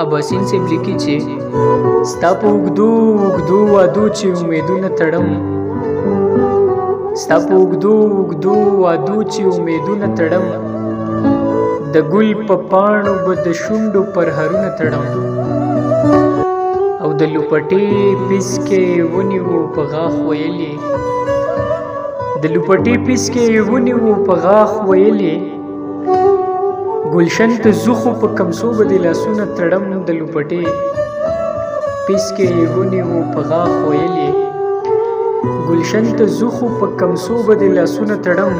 اباسین صاحب لیکي چې ستا په اوږدو اوږدو وعدو چې امیدونه تړم، ستا په اوږدو اوږدو وعدو چې امیدونه تړم، د ګل په پاڼو به د شونډو پرهرونه تړم، او د لوپټې پیسکې ونیو په غاښ ویلې، د لوپټې پیسکې ونیو په غاښ ویلې، ګلشن ته زخو په کمسو به د لاسونه تړم، د لوپټې پیسکې ونیو په غاښ ویلې، ګلشن ته زخو په کمسو به د لاسونه تړم،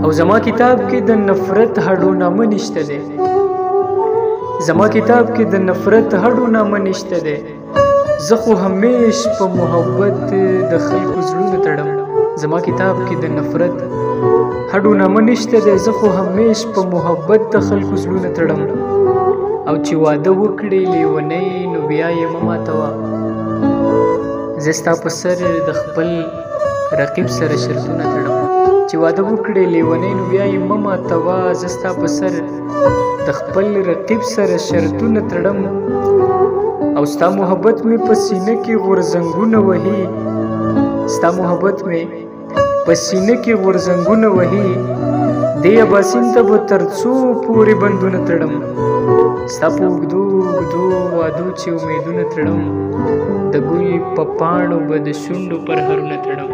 او زما کتاب کې د نفرت هډو نامه نشته دی، زما کتاب کې د نفرت هډو نامه نشته دی، زه خو همیش په محبت د خلکو زړونه تړم، زما کتاب کې د نفرت هډو نامه نشته دی، زه خو همیش په محبت د خلکو زړونه تړم، او چې واده وکړې لیونۍ نو بیا یې مه ماتوه، زه ستا په سر د خپل رقیب سره شرطونه تړم، چې واده وکړې لیونۍ نو بیا یې مه ماتوه، زه ستا په سر د خپل رقیب سره شرطونه تړم، او ستا محبت مې په سینه کې غورځنګونه وهي، ستا محبت مې په سینه کې غورځنګونه وهي، دې اباسین ته به تر څو پورې بندونه تړم، ستا په اوږدو اوږدو وعدو چې امیدونه تړم، د ګل په پاڼو به د شونډو پرهرونه تړم.